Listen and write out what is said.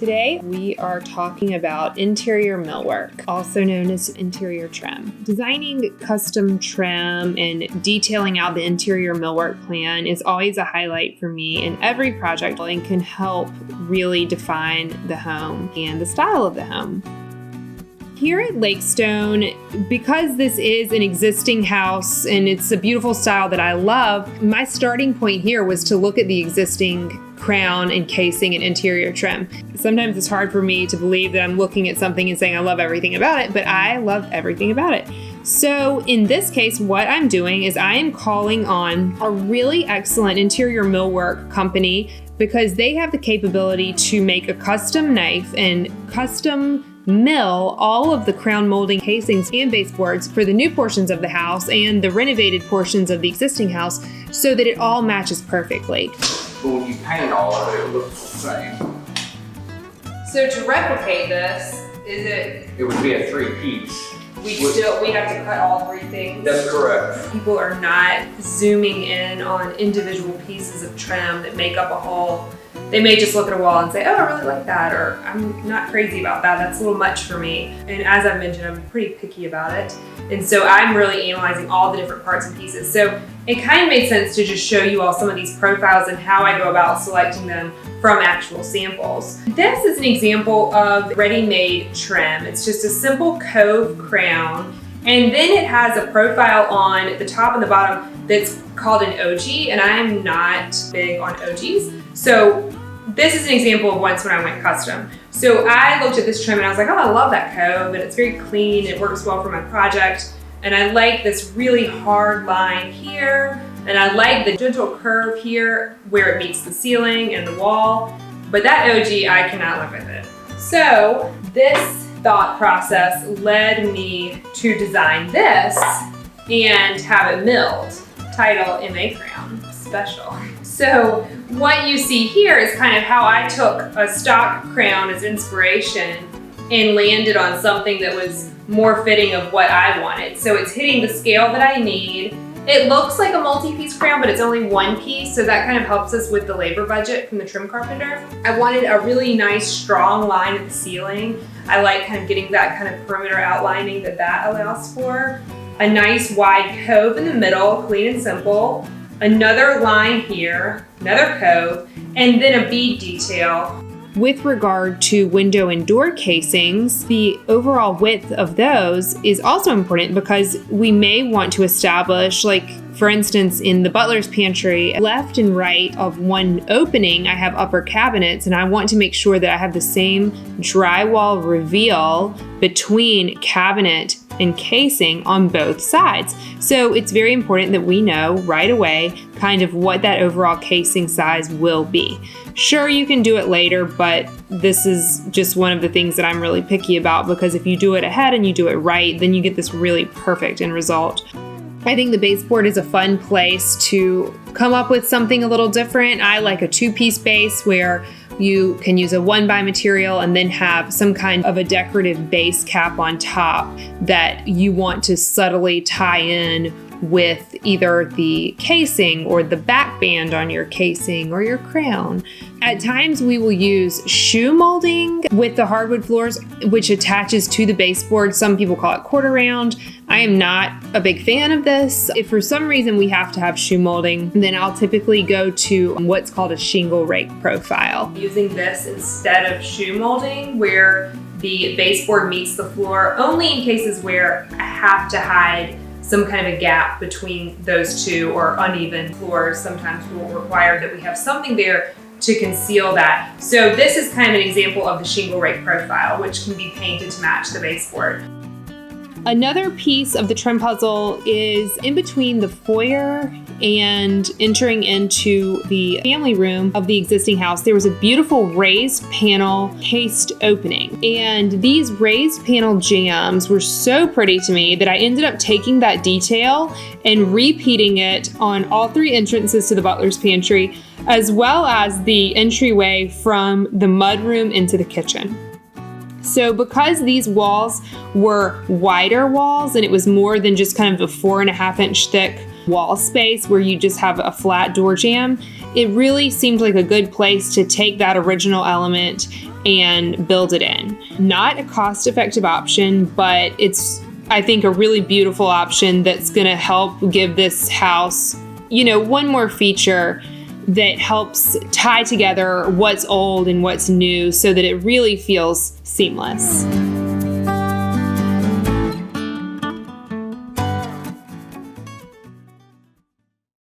Today we are talking about interior millwork, also known as interior trim. Designing custom trim and detailing out the interior millwork plan is always a highlight for me in every project and can help really define the home and the style of the home. Here at Lakestone, because this is an existing house and it's a beautiful style that I love, my starting point here was to look at the existing crown and casing and interior trim. Sometimes it's hard for me to believe that I'm looking at something and saying I love everything about it, but I love everything about it. So in this case, what I'm doing is I am calling on a really excellent interior millwork company because they have the capability to make a custom knife and custom mill all of the crown molding casings and baseboards for the new portions of the house and the renovated portions of the existing house so that it all matches perfectly. But when you paint all of it, it looks the same. So to replicate this, It would be a three-piece. we have to cut all three things? That's correct. People are not zooming in on individual pieces of trim that make up a whole. They may just look at a wall and say, oh, I really like that, or I'm not crazy about that. That's a little much for me. And as I mentioned, I'm pretty picky about it. And so I'm really analyzing all the different parts and pieces. So it kind of made sense to just show you all some of these profiles and how I go about selecting them from actual samples. This is an example of ready-made trim. It's just a simple cove crown. And then it has a profile on the top and the bottom that's called an OG, and I'm not big on OGs. So this is an example of once when I went custom. So I looked at this trim and I was like, oh, I love that cove, and it's very clean, it works well for my project. And I like this really hard line here, and I like the gentle curve here where it meets the ceiling and the wall. But that OG, I cannot live with it. So this thought process led me to design this and have it milled. Title MA Crown Special. So what you see here is kind of how I took a stock crown as inspiration and landed on something that was more fitting of what I wanted. So it's hitting the scale that I need. It looks like a multi-piece crown, but it's only one piece, so that kind of helps us with the labor budget from the trim carpenter. I wanted a really nice, strong line at the ceiling. I like kind of getting that kind of perimeter outlining that allows for. A nice wide cove in the middle, clean and simple. Another line here, another cove, and then a bead detail. With regard to window and door casings, the overall width of those is also important because we may want to establish, like for instance, in the butler's pantry, left and right of one opening, I have upper cabinets, and I want to make sure that I have the same drywall reveal between cabinet and casing on both sides. So it's very important that we know right away kind of what that overall casing size will be. Sure, you can do it later, but this is just one of the things that I'm really picky about, because if you do it ahead and you do it right, then you get this really perfect end result. I think the baseboard is a fun place to come up with something a little different. I like a two-piece base where you can use a 1x material and then have some kind of a decorative base cap on top that you want to subtly tie in with either the casing or the back band on your casing or your crown. At times we will use shoe molding with the hardwood floors, which attaches to the baseboard. Some people call it quarter round. I am not a big fan of this. If for some reason we have to have shoe molding, then I'll typically go to what's called a Shingle Rake profile. Using this instead of shoe molding, where the baseboard meets the floor, only in cases where I have to hide some kind of a gap between those two or uneven floors. Sometimes will require that we have something there to conceal that. So this is kind of an example of the Shingle Rake profile, which can be painted to match the baseboard. Another piece of the trim puzzle is in between the foyer and entering into the family room of the existing house. There was a beautiful raised panel cased opening, and these raised panel jambs were so pretty to me that I ended up taking that detail and repeating it on all three entrances to the butler's pantry, as well as the entryway from the mudroom into the kitchen. So because these walls were wider walls and it was more than just kind of a 4.5 inch thick wall space where you just have a flat door jamb, it really seemed like a good place to take that original element and build it in. Not a cost-effective option, but it's, I think, a really beautiful option that's going to help give this house, one more feature that helps tie together what's old and what's new so that it really feels seamless.